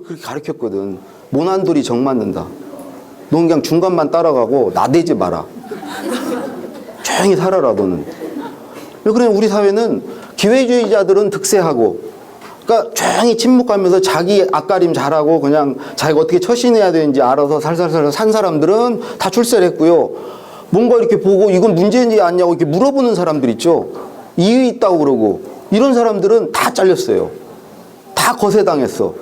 그렇게 가르쳤거든. 모난돌이 정 맞는다. 넌 그냥 중간만 따라가고 나대지 마라. 조용히 살아라 너는. 왜 그러냐면 우리 사회는 기회주의자들은 득세하고, 그러니까 조용히 침묵하면서 자기 앞가림 잘하고 그냥 자기가 어떻게 처신해야 되는지 알아서 살살살 산 사람들은 다 출세를 했고요. 뭔가 이렇게 보고 이건 문제인지 아니냐고 이렇게 물어보는 사람들 있죠. 이유 있다고 그러고 이런 사람들은 다 잘렸어요. 다 거세당했어.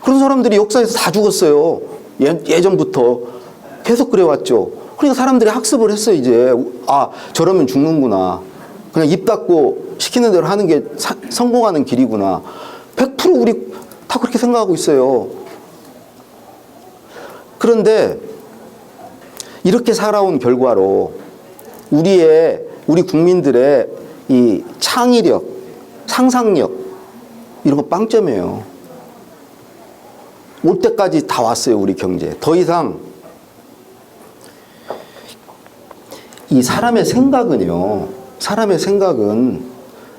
그런 사람들이 역사에서 다 죽었어요. 예전부터 계속 그래왔죠. 그러니까 사람들이 학습을 했어요. 이제 아 저러면 죽는구나. 그냥 입 닫고 시키는 대로 하는 게 성공하는 길이구나. 100% 우리 다 그렇게 생각하고 있어요. 그런데 이렇게 살아온 결과로 우리 국민들의 이 창의력, 상상력 이런 거 빵점이에요. 올 때까지 다 왔어요. 우리 경제. 더 이상 이 사람의 생각은요. 사람의 생각은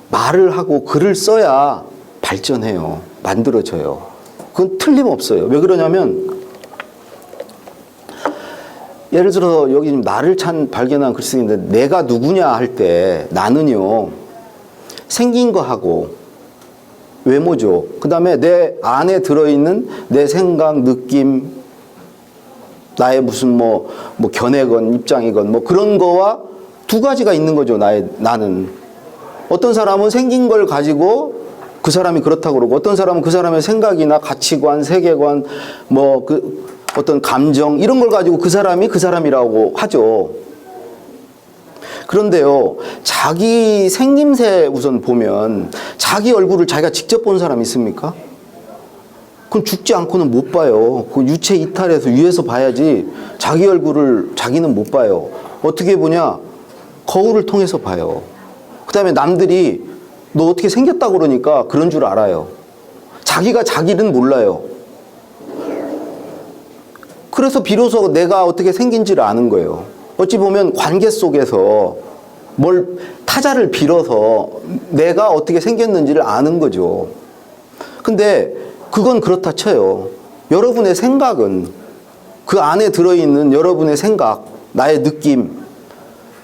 말을 하고 글을 써야 발전해요. 만들어져요. 그건 틀림없어요. 왜 그러냐면 예를 들어서 여기 지금 나를 발견한 글쓰기인데 내가 누구냐 할 때 나는요. 생긴 거 하고 외모죠. 그 다음에 내 안에 들어있는 내 생각, 느낌, 나의 무슨 뭐 견해건 입장이건 뭐 그런 거와 두 가지가 있는 거죠. 나는. 어떤 사람은 생긴 걸 가지고 그 사람이 그렇다고 그러고 어떤 사람은 그 사람의 생각이나 가치관, 세계관, 어떤 감정 이런 걸 가지고 그 사람이 그 사람이라고 하죠. 그런데요, 자기 생김새 우선 보면 자기 얼굴을 자기가 직접 본 사람 있습니까? 그건 죽지 않고는 못 봐요. 그 유체 이탈해서 위에서 봐야지 자기 얼굴을 자기는 못 봐요. 어떻게 보냐? 거울을 통해서 봐요. 그 다음에 남들이 너 어떻게 생겼다고 그러니까 그런 줄 알아요. 자기가 자기는 몰라요. 그래서 비로소 내가 어떻게 생긴지를 아는 거예요. 어찌 보면 관계 속에서 타자를 빌어서 내가 어떻게 생겼는지를 아는 거죠. 근데 그건 그렇다 쳐요. 여러분의 생각은 그 안에 들어있는 여러분의 생각, 나의 느낌,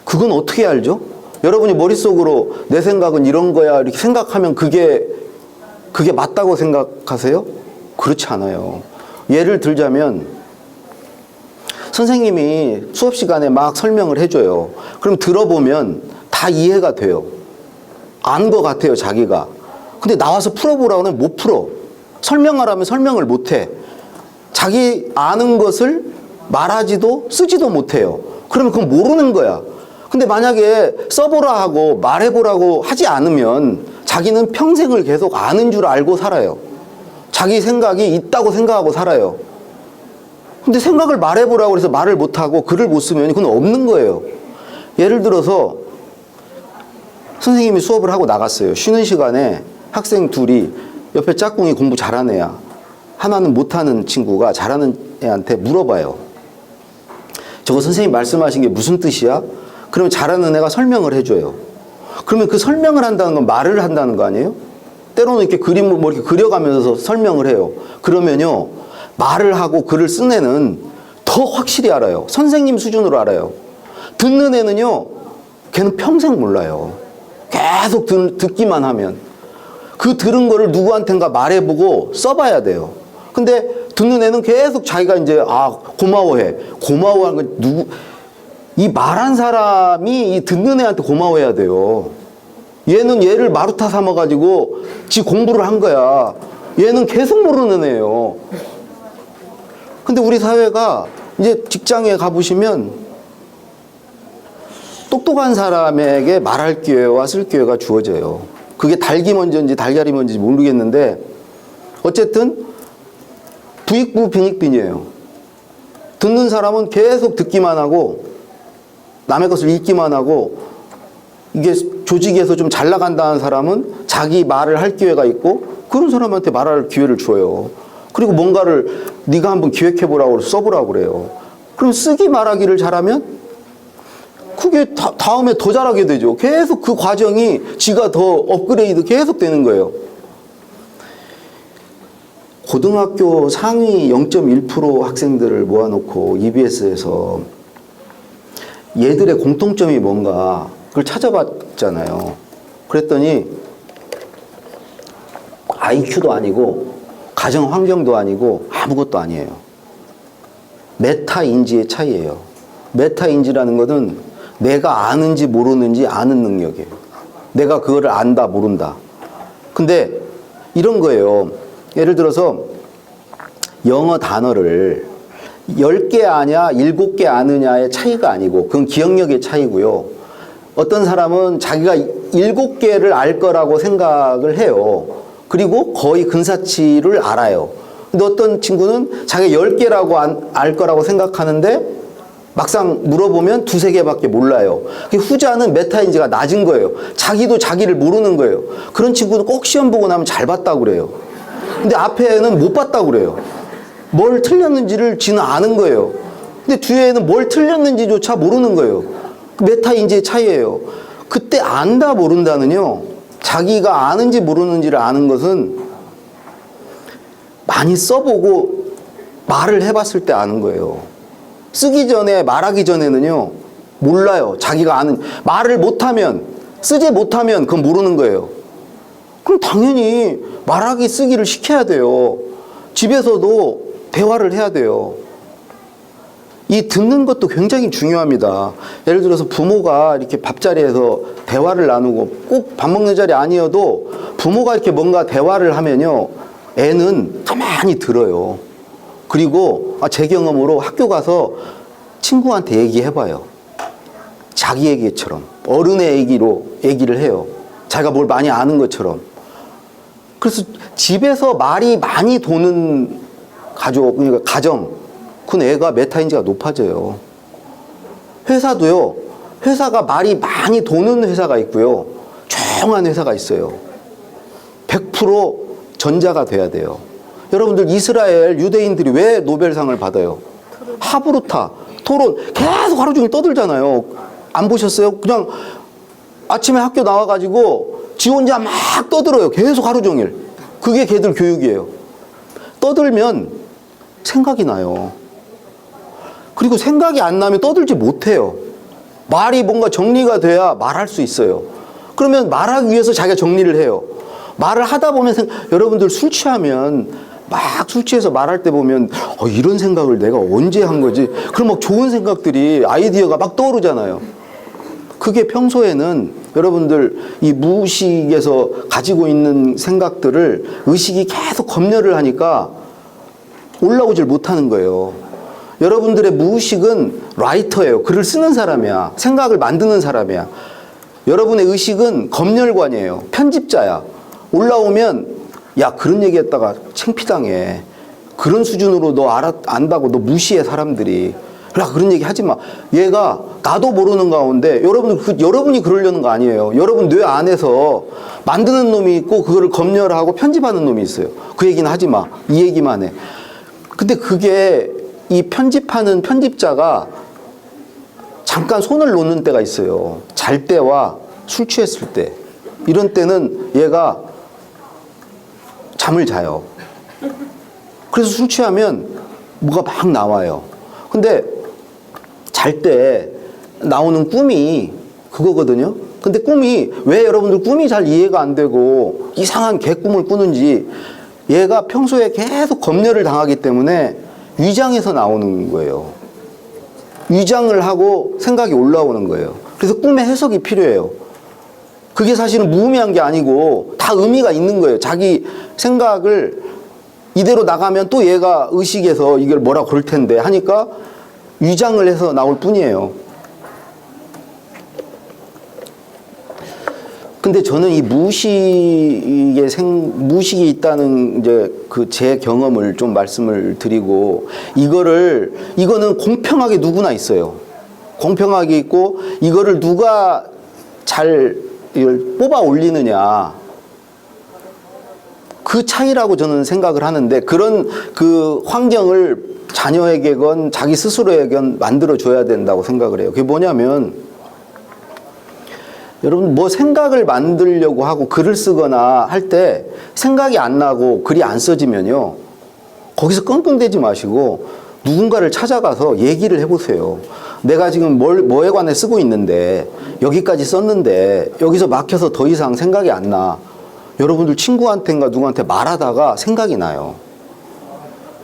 그건 어떻게 알죠? 여러분이 머릿속으로 내 생각은 이런 거야 이렇게 생각하면 그게 맞다고 생각하세요? 그렇지 않아요. 예를 들자면 선생님이 수업 시간에 막 설명을 해줘요. 그럼 들어보면 다 이해가 돼요. 안 것 같아요, 자기가. 근데 나와서 풀어보라고 하면 못 풀어. 설명하라면 설명을 못 해. 자기 아는 것을 말하지도 쓰지도 못해요. 그러면 그건 모르는 거야. 근데 만약에 써보라 하고 말해보라고 하지 않으면 자기는 평생을 계속 아는 줄 알고 살아요. 자기 생각이 있다고 생각하고 살아요. 근데 생각을 말해보라고 해서 말을 못하고 글을 못 쓰면 그건 없는 거예요. 예를 들어서 선생님이 수업을 하고 나갔어요. 쉬는 시간에 학생 둘이 옆에 짝꿍이 공부 잘하는 애야. 하나는 못하는 친구가 잘하는 애한테 물어봐요. 저거 선생님 말씀하신 게 무슨 뜻이야? 그러면 잘하는 애가 설명을 해줘요. 그러면 그 설명을 한다는 건 말을 한다는 거 아니에요? 때로는 이렇게 그림을 이렇게 그려가면서 설명을 해요. 그러면요, 말을 하고 글을 쓴 애는 더 확실히 알아요. 선생님 수준으로 알아요. 듣는 애는요, 걔는 평생 몰라요. 계속 듣기만 하면. 그 들은 거를 누구한텐가 말해보고 써봐야 돼요. 근데 듣는 애는 계속 자기가 이제, 고마워해. 고마워하는 건 이 말한 사람이 이 듣는 애한테 고마워해야 돼요. 얘는 얘를 마루타 삼아가지고 지 공부를 한 거야. 얘는 계속 모르는 애예요. 근데 우리 사회가 이제 직장에 가보시면 똑똑한 사람에게 말할 기회와 쓸 기회가 주어져요. 그게 닭이 먼저인지 달걀이 먼저인지 모르겠는데 어쨌든 부익부 빈익빈이에요. 듣는 사람은 계속 듣기만 하고 남의 것을 읽기만 하고 이게 조직에서 좀 잘 나간다는 사람은 자기 말을 할 기회가 있고 그런 사람한테 말할 기회를 줘요. 그리고 뭔가를 네가 한번 기획해보라고 써보라고 그래요. 그럼 쓰기 말하기를 잘하면 그게 다음에 더 잘하게 되죠. 계속 그 과정이 지가 더 업그레이드 계속 되는 거예요. 고등학교 상위 0.1% 학생들을 모아놓고 EBS에서 얘들의 공통점이 뭔가 그걸 찾아봤잖아요. 그랬더니 IQ도 아니고 가정 환경도 아니고 아무것도 아니에요. 메타인지의 차이예요. 메타인지라는 것은 내가 아는지 모르는지 아는 능력이에요. 내가 그거를 안다 모른다. 근데 이런 거예요. 예를 들어서 영어 단어를 10개 아냐 7개 아느냐의 차이가 아니고 그건 기억력의 차이고요. 어떤 사람은 자기가 7개를 알 거라고 생각을 해요. 그리고 거의 근사치를 알아요. 근데 어떤 친구는 자기가 10개라고 알 거라고 생각하는데 막상 물어보면 2-3개밖에 몰라요. 후자는 메타인지가 낮은 거예요. 자기도 자기를 모르는 거예요. 그런 친구는 꼭 시험 보고 나면 잘 봤다고 그래요. 근데 앞에는 못 봤다고 그래요. 뭘 틀렸는지를 지는 아는 거예요. 근데 뒤에는 뭘 틀렸는지조차 모르는 거예요. 메타인지의 차이예요. 그때 안다 모른다는요. 자기가 아는지 모르는지를 아는 것은 많이 써보고 말을 해봤을 때 아는 거예요. 쓰기 전에 말하기 전에는요. 몰라요. 자기가 아는 말을 못하면 쓰지 못하면 그건 모르는 거예요. 그럼 당연히 말하기 쓰기를 시켜야 돼요. 집에서도 대화를 해야 돼요. 이 듣는 것도 굉장히 중요합니다. 예를 들어서 부모가 이렇게 밥자리에서 대화를 나누고 꼭 밥 먹는 자리 아니어도 부모가 이렇게 뭔가 대화를 하면요. 애는 가만히 들어요. 그리고 제 경험으로 학교 가서 친구한테 얘기해봐요. 자기 얘기처럼 어른의 얘기로 얘기를 해요. 자기가 뭘 많이 아는 것처럼. 그래서 집에서 말이 많이 도는 가족, 그러니까 가정, 그건 애가 메타인지가 높아져요. 회사도요. 회사가 말이 많이 도는 회사가 있고요. 조용한 회사가 있어요. 100% 전자가 돼야 돼요. 여러분들 이스라엘 유대인들이 왜 노벨상을 받아요? 하브루타, 토론 계속 하루 종일 떠들잖아요. 안 보셨어요? 그냥 아침에 학교 나와가지고 지 혼자 막 떠들어요. 계속 하루 종일. 그게 걔들 교육이에요. 떠들면 생각이 나요. 그리고 생각이 안 나면 떠들지 못해요. 말이 뭔가 정리가 돼야 말할 수 있어요. 그러면 말하기 위해서 자기가 정리를 해요. 말을 하다 보면 여러분들 술 취하면 막 술 취해서 말할 때 보면 이런 생각을 내가 언제 한 거지? 그럼 막 좋은 생각들이 아이디어가 막 떠오르잖아요. 그게 평소에는 여러분들 이 무의식에서 가지고 있는 생각들을 의식이 계속 검열을 하니까 올라오질 못하는 거예요. 여러분들의 무의식은 라이터예요. 글을 쓰는 사람이야. 생각을 만드는 사람이야. 여러분의 의식은 검열관이에요. 편집자야. 올라오면 야 그런 얘기했다가 창피당해. 그런 수준으로 너 안다고 너 무시해 사람들이. 야 그런 얘기 하지 마. 얘가 나도 모르는 가운데 여러분이 그러려는 거 아니에요. 여러분 뇌 안에서 만드는 놈이 있고 그거를 검열하고 편집하는 놈이 있어요. 그 얘기는 하지 마. 이 얘기만 해. 근데 그게 이 편집하는 편집자가 잠깐 손을 놓는 때가 있어요. 잘 때와 술 취했을 때. 이런 때는 얘가 잠을 자요. 그래서 술 취하면 뭐가 막 나와요. 근데 잘 때 나오는 꿈이 그거거든요. 근데 꿈이 왜 여러분들 꿈이 잘 이해가 안 되고 이상한 개꿈을 꾸는지 얘가 평소에 계속 검열을 당하기 때문에 위장에서 나오는 거예요. 위장을 하고 생각이 올라오는 거예요. 그래서 꿈의 해석이 필요해요. 그게 사실은 무의미한 게 아니고 다 의미가 있는 거예요. 자기 생각을 이대로 나가면 또 얘가 의식에서 이걸 뭐라 그럴 텐데 하니까 위장을 해서 나올 뿐이에요. 근데 저는 이 무의식이 있다는 이제 그 제 경험을 좀 말씀을 드리고 이거는 공평하게 누구나 있어요. 공평하게 있고 이거를 누가 잘 이걸 뽑아 올리느냐 그 차이라고 저는 생각을 하는데 그런 그 환경을 자녀에게건 자기 스스로에게건 만들어 줘야 된다고 생각을 해요. 그게 뭐냐면 여러분 뭐 생각을 만들려고 하고 글을 쓰거나 할 때 생각이 안 나고 글이 안 써지면요 거기서 끙끙대지 마시고 누군가를 찾아가서 얘기를 해보세요. 내가 지금 뭐에 관해 쓰고 있는데 여기까지 썼는데 여기서 막혀서 더 이상 생각이 안 나. 여러분들 친구한테인가 누구한테 말하다가 생각이 나요.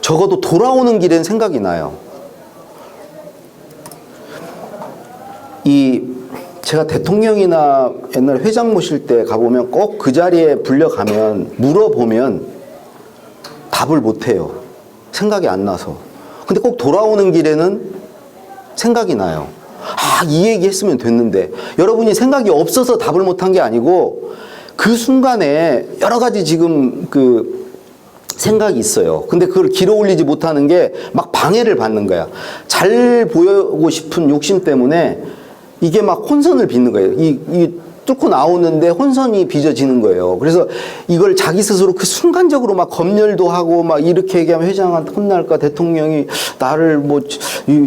적어도 돌아오는 길엔 생각이 나요. 제가 대통령이나 옛날 회장 모실 때 가보면 꼭 그 자리에 불려가면 물어보면 답을 못해요. 생각이 안 나서. 근데 꼭 돌아오는 길에는 생각이 나요. 아, 이 얘기 했으면 됐는데. 여러분이 생각이 없어서 답을 못한 게 아니고 그 순간에 여러 가지 지금 생각이 있어요. 근데 그걸 길어 올리지 못하는 게 막 방해를 받는 거야. 잘 보이고 싶은 욕심 때문에 이게 막 혼선을 빚는 거예요. 이 뚫고 나오는데 혼선이 빚어지는 거예요. 그래서 이걸 자기 스스로 그 순간적으로 막 검열도 하고 막 이렇게 얘기하면 회장한테 혼날까, 대통령이 나를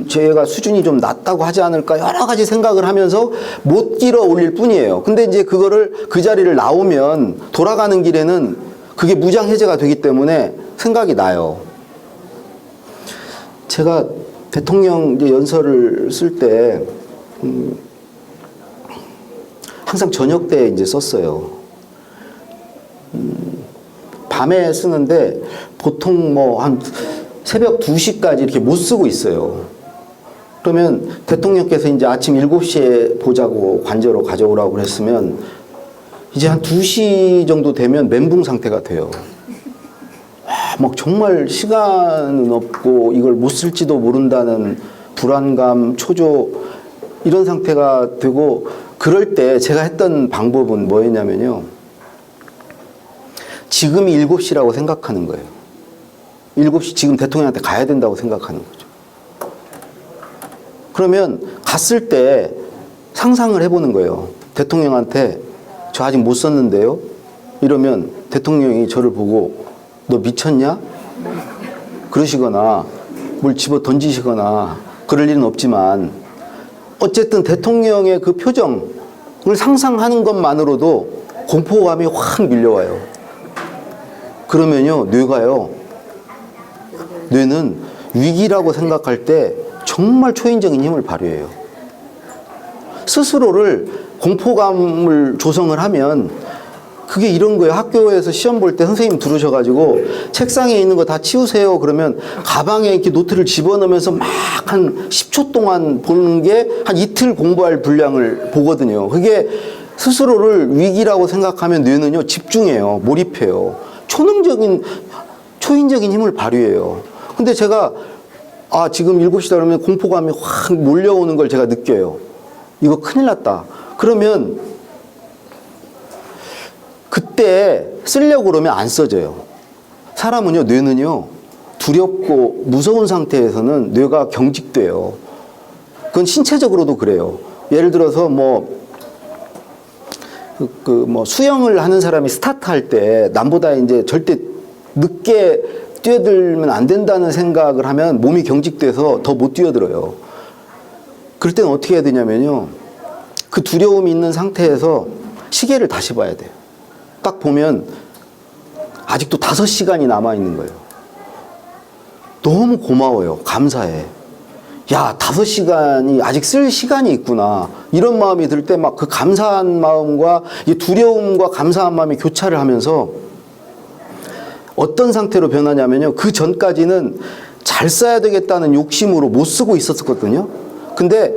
제가 수준이 좀 낮다고 하지 않을까, 여러 가지 생각을 하면서 못 길어 올릴 뿐이에요. 근데 이제 그거를 그 자리를 나오면 돌아가는 길에는 그게 무장해제가 되기 때문에 생각이 나요. 제가 대통령 이제 연설을 쓸 때 항상 저녁 때 이제 썼어요. 밤에 쓰는데 보통 한 새벽 2시까지 이렇게 못 쓰고 있어요. 그러면 대통령께서 이제 아침 7시에 보자고 관저로 가져오라고 그랬으면 이제 한 2시 정도 되면 멘붕 상태가 돼요. 막 정말 시간은 없고 이걸 못 쓸지도 모른다는 불안감, 초조 이런 상태가 되고 그럴 때 제가 했던 방법은 뭐였냐면요. 지금이 7시라고 생각하는 거예요. 7시 지금 대통령한테 가야 된다고 생각하는 거죠. 그러면 갔을 때 상상을 해보는 거예요. 대통령한테 저 아직 못 썼는데요. 이러면 대통령이 저를 보고 너 미쳤냐? 그러시거나 뭘 집어 던지시거나 그럴 일은 없지만 어쨌든 대통령의 그 표정을 상상하는 것만으로도 공포감이 확 밀려와요. 그러면요, 뇌는 위기라고 생각할 때 정말 초인적인 힘을 발휘해요. 스스로를 공포감을 조성을 하면 그게 이런 거예요. 학교에서 시험 볼 때 선생님 들으셔가지고 책상에 있는 거 다 치우세요. 그러면 가방에 이렇게 노트를 집어넣으면서 막 한 10초 동안 보는 게 한 이틀 공부할 분량을 보거든요. 그게 스스로를 위기라고 생각하면 뇌는요, 집중해요. 몰입해요. 초인적인 힘을 발휘해요. 근데 제가 지금 7시다 그러면 공포감이 확 몰려오는 걸 제가 느껴요. 이거 큰일 났다. 그러면 그때 쓰려고 그러면 안 써져요. 사람은요, 뇌는요, 두렵고 무서운 상태에서는 뇌가 경직돼요. 그건 신체적으로도 그래요. 예를 들어서 수영을 하는 사람이 스타트 할 때 남보다 이제 절대 늦게 뛰어들면 안 된다는 생각을 하면 몸이 경직돼서 더 못 뛰어들어요. 그럴 때는 어떻게 해야 되냐면요. 그 두려움이 있는 상태에서 시계를 다시 봐야 돼요. 딱 보면 아직도 5시간이 남아있는 거예요. 너무 고마워요. 감사해. 야, 5시간이 아직 쓸 시간이 있구나. 이런 마음이 들 때 막 그 감사한 마음과 이 두려움과 감사한 마음이 교차를 하면서 어떤 상태로 변하냐면요. 그 전까지는 잘 써야 되겠다는 욕심으로 못 쓰고 있었거든요. 근데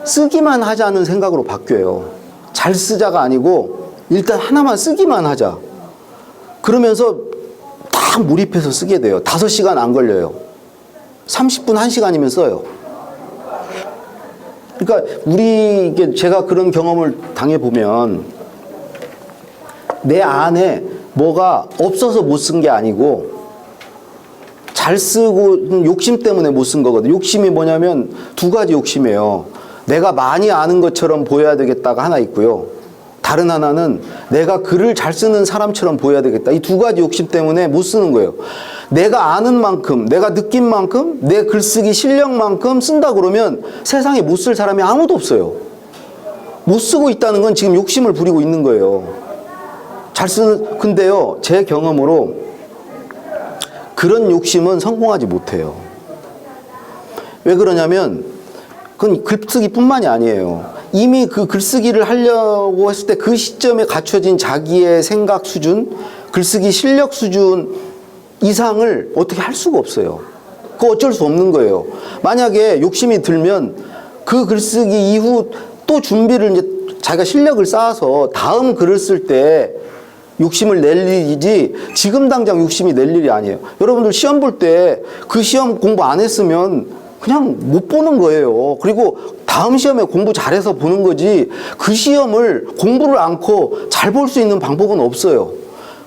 쓰기만 하자는 생각으로 바뀌어요. 잘 쓰자가 아니고 일단 하나만 쓰기만 하자. 그러면서 딱 몰입해서 쓰게 돼요. 5시간 안 걸려요. 30분, 1시간이면 써요. 그러니까 제가 그런 경험을 당해보면 내 안에 뭐가 없어서 못 쓴 게 아니고 잘 쓰고 욕심 때문에 못 쓴 거거든요. 욕심이 뭐냐면 2가지 욕심이에요. 내가 많이 아는 것처럼 보여야 되겠다가 하나 있고요. 다른 하나는 내가 글을 잘 쓰는 사람처럼 보여야 되겠다. 이 2가지 욕심 때문에 못 쓰는 거예요. 내가 아는 만큼, 내가 느낀 만큼, 내 글쓰기 실력만큼 쓴다 그러면 세상에 못 쓸 사람이 아무도 없어요. 못 쓰고 있다는 건 지금 욕심을 부리고 있는 거예요. 근데요, 제 경험으로 그런 욕심은 성공하지 못해요. 왜 그러냐면 그건 글쓰기뿐만이 아니에요. 이미 그 글쓰기를 하려고 했을 때 그 시점에 갖춰진 자기의 생각 수준, 글쓰기 실력 수준 이상을 어떻게 할 수가 없어요. 그거 어쩔 수 없는 거예요. 만약에 욕심이 들면 그 글쓰기 이후 또 준비를 이제 자기가 실력을 쌓아서 다음 글을 쓸 때 욕심을 낼 일이지 지금 당장 욕심이 낼 일이 아니에요. 여러분들 시험 볼 때 그 시험 공부 안 했으면 그냥 못 보는 거예요. 그리고 다음 시험에 공부 잘해서 보는 거지 그 시험을 공부를 않고 잘 볼 수 있는 방법은 없어요.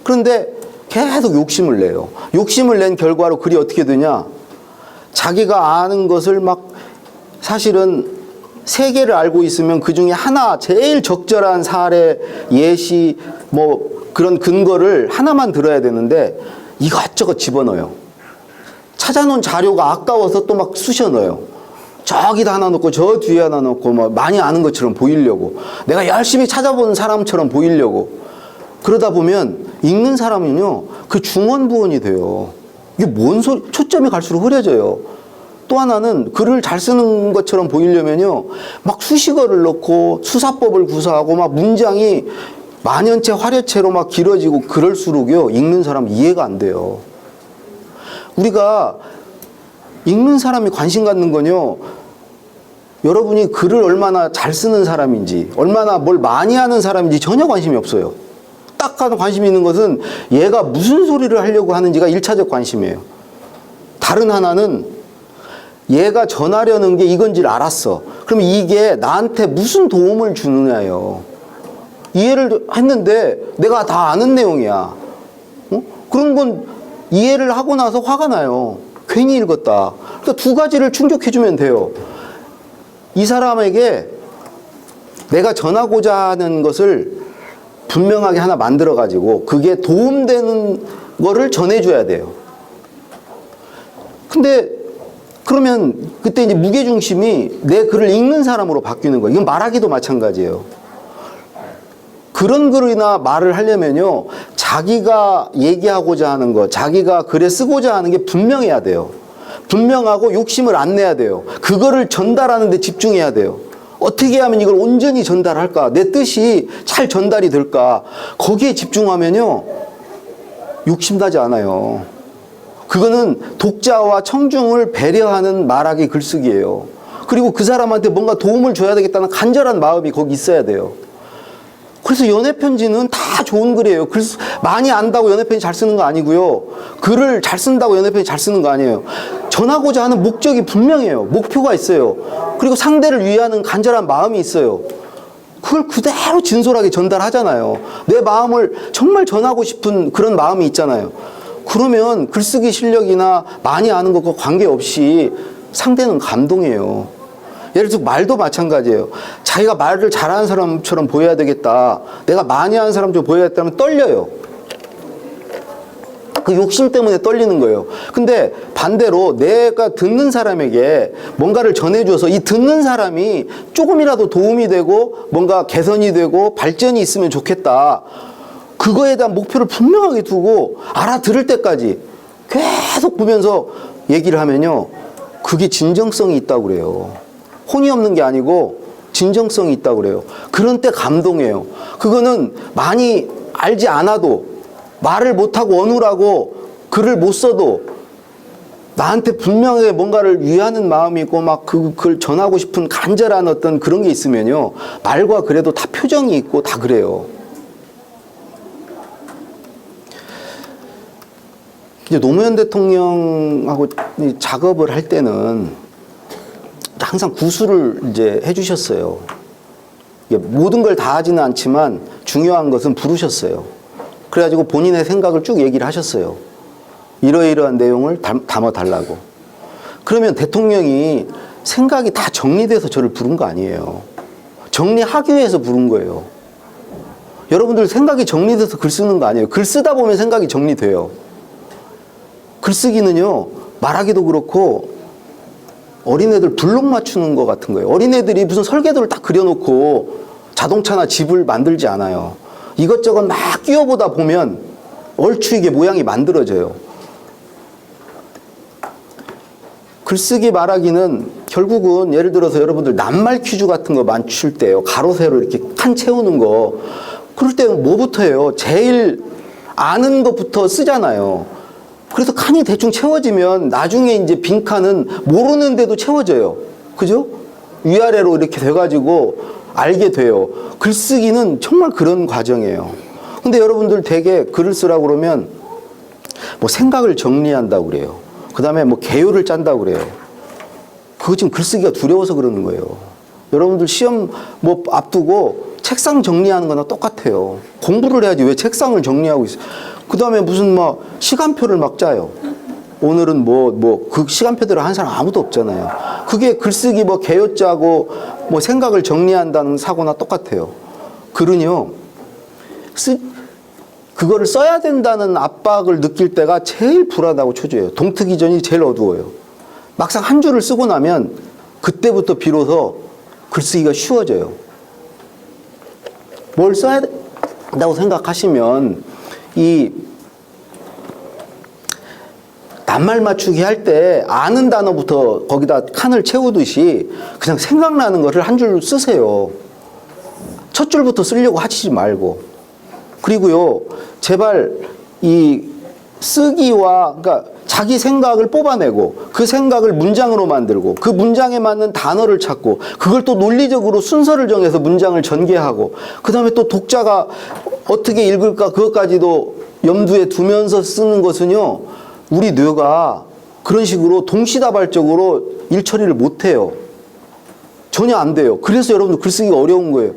그런데 계속 욕심을 내요. 욕심을 낸 결과로 글이 어떻게 되냐? 자기가 아는 것을 막 사실은 세 개를 알고 있으면 그 중에 하나 제일 적절한 사례, 예시, 뭐 그런 근거를 하나만 들어야 되는데 이것저것 집어넣어요. 찾아놓은 자료가 아까워서 또 막 쑤셔 넣어요. 저기다 하나 넣고 저 뒤에 하나 넣고 막 많이 아는 것처럼 보이려고, 내가 열심히 찾아본 사람처럼 보이려고. 그러다 보면 읽는 사람은요 그 중원부원이 돼요. 이게 뭔 소리, 초점이 갈수록 흐려져요. 또 하나는 글을 잘 쓰는 것처럼 보이려면요 막 수식어를 넣고 수사법을 구사하고 막 문장이 만연체 화려체로 막 길어지고 그럴수록요 읽는 사람 이해가 안 돼요. 우리가 읽는 사람이 관심 갖는 건요 여러분이 글을 얼마나 잘 쓰는 사람인지, 얼마나 뭘 많이 하는 사람인지 전혀 관심이 없어요. 딱 하나 관심이 있는 것은 얘가 무슨 소리를 하려고 하는지가 1차적 관심이에요. 다른 하나는 얘가 전하려는 게 이건지를 알았어. 그럼 이게 나한테 무슨 도움을 주느냐예요. 이해를 했는데 내가 다 아는 내용이야. 그런 건 이해를 하고 나서 화가 나요. 괜히 읽었다. 그러니까 두 가지를 충족해주면 돼요. 이 사람에게 내가 전하고자 하는 것을 분명하게 하나 만들어가지고 그게 도움되는 거를 전해줘야 돼요. 근데 그러면 그때 이제 무게중심이 내 글을 읽는 사람으로 바뀌는 거예요. 이건 말하기도 마찬가지예요. 그런 글이나 말을 하려면요 자기가 얘기하고자 하는 것, 자기가 글에 쓰고자 하는 게 분명해야 돼요. 분명하고 욕심을 안 내야 돼요. 그거를 전달하는 데 집중해야 돼요. 어떻게 하면 이걸 온전히 전달할까, 내 뜻이 잘 전달이 될까, 거기에 집중하면요 욕심나지 않아요. 그거는 독자와 청중을 배려하는 말하기 글쓰기예요. 그리고 그 사람한테 뭔가 도움을 줘야 되겠다는 간절한 마음이 거기 있어야 돼요. 그래서 연애편지는 다 좋은 글이에요. 글 많이 안다고 연애편지 잘 쓰는 거 아니고요. 글을 잘 쓴다고 연애편지 잘 쓰는 거 아니에요. 전하고자 하는 목적이 분명해요. 목표가 있어요. 그리고 상대를 위하는 간절한 마음이 있어요. 그걸 그대로 진솔하게 전달하잖아요. 내 마음을 정말 전하고 싶은 그런 마음이 있잖아요. 그러면 글쓰기 실력이나 많이 아는 것과 관계없이 상대는 감동해요. 예를 들어 말도 마찬가지예요. 자기가 말을 잘하는 사람처럼 보여야 되겠다, 내가 많이 하는 사람처럼 보여야겠다면 떨려요. 그 욕심 때문에 떨리는 거예요. 근데 반대로 내가 듣는 사람에게 뭔가를 전해줘서 이 듣는 사람이 조금이라도 도움이 되고 뭔가 개선이 되고 발전이 있으면 좋겠다, 그거에 대한 목표를 분명하게 두고 알아들을 때까지 계속 보면서 얘기를 하면요 그게 진정성이 있다고 그래요. 혼이 없는 게 아니고 진정성이 있다고 그래요. 그런 때 감동해요. 그거는 많이 알지 않아도, 말을 못하고 어눌하고 글을 못 써도 나한테 분명하게 뭔가를 위하는 마음이 있고 막 그걸 전하고 싶은 간절한 어떤 그런 게 있으면요 말과 글에도 다 표정이 있고 다 그래요. 이제 노무현 대통령하고 작업을 할 때는 항상 구술을 이제 해주셨어요. 모든 걸 다 하지는 않지만 중요한 것은 부르셨어요. 그래가지고 본인의 생각을 쭉 얘기를 하셨어요. 이러이러한 내용을 담아달라고. 그러면 대통령이 생각이 다 정리돼서 저를 부른 거 아니에요. 정리하기 위해서 부른 거예요. 여러분들 생각이 정리돼서 글 쓰는 거 아니에요. 글 쓰다 보면 생각이 정리돼요. 글쓰기는요 말하기도 그렇고 어린애들 블록 맞추는 것 같은 거예요. 어린애들이 무슨 설계도를 딱 그려놓고 자동차나 집을 만들지 않아요. 이것저것 막 끼워보다 보면 얼추 이게 모양이 만들어져요. 글쓰기 말하기는 결국은 예를 들어서 여러분들 낱말 퀴즈 같은 거 맞출 때요. 가로, 세로 이렇게 칸 채우는 거. 그럴 때는 뭐부터 해요? 제일 아는 것부터 쓰잖아요. 그래서 칸이 대충 채워지면 나중에 이제 빈 칸은 모르는데도 채워져요. 그죠? 위아래로 이렇게 돼가지고 알게 돼요. 글쓰기는 정말 그런 과정이에요. 근데 여러분들 되게 글을 쓰라고 그러면 뭐 생각을 정리한다고 그래요. 그 다음에 뭐 개요를 짠다고 그래요. 그거 지금 글쓰기가 두려워서 그러는 거예요. 여러분들 시험 뭐 앞두고 책상 정리하는 거나 똑같아요. 공부를 해야지 왜 책상을 정리하고 있어요. 그 다음에 무슨 막 시간표를 막 짜요. 오늘은 그 시간표대로 한 사람 아무도 없잖아요. 그게 글쓰기 뭐 개요 짜고 뭐 생각을 정리한다는 사고나 똑같아요. 글은요, 그거를 써야 된다는 압박을 느낄 때가 제일 불안하고 초조해요. 동트기 전이 제일 어두워요. 막상 한 줄을 쓰고 나면 그때부터 비로소 글쓰기가 쉬워져요. 뭘 써야 된다고 생각하시면 이 낱말 맞추기 할 때 아는 단어부터 거기다 칸을 채우듯이 그냥 생각나는 거를 한 줄 쓰세요. 첫 줄부터 쓰려고 하시지 말고. 그리고요, 제발 이 쓰기와, 그러니까 자기 생각을 뽑아내고 그 생각을 문장으로 만들고 그 문장에 맞는 단어를 찾고 그걸 또 논리적으로 순서를 정해서 문장을 전개하고 그 다음에 또 독자가 어떻게 읽을까 그것까지도 염두에 두면서 쓰는 것은요, 우리 뇌가 그런 식으로 동시다발적으로 일 처리를 못해요. 전혀 안 돼요. 그래서 여러분들 글쓰기가 어려운 거예요.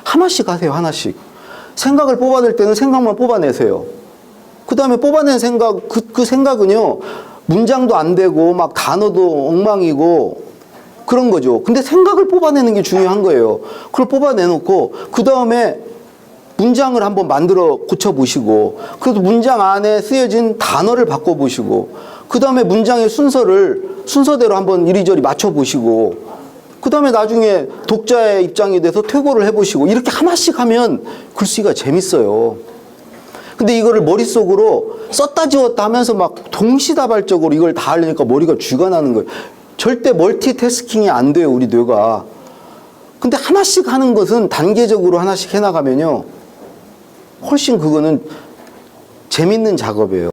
하나씩 하세요. 하나씩. 생각을 뽑아낼 때는 생각만 뽑아내세요. 그 다음에 뽑아낸 생각, 그 생각은요, 문장도 안 되고 막 단어도 엉망이고 그런 거죠. 근데 생각을 뽑아내는 게 중요한 거예요. 그걸 뽑아내놓고 그 다음에 문장을 한번 만들어 고쳐보시고 그래도 문장 안에 쓰여진 단어를 바꿔보시고 그 다음에 문장의 순서대로 한번 이리저리 맞춰보시고 그 다음에 나중에 독자의 입장이 돼서 퇴고를 해보시고 이렇게 하나씩 하면 글쓰기가 재밌어요. 근데 이거를 머릿속으로 썼다 지웠다 하면서 막 동시다발적으로 이걸 다 하려니까 머리가 쥐가 나는 거예요. 절대 멀티태스킹이 안 돼요, 우리 뇌가. 근데 하나씩 하는 것은 단계적으로 하나씩 해나가면요, 훨씬 그거는 재밌는 작업이에요.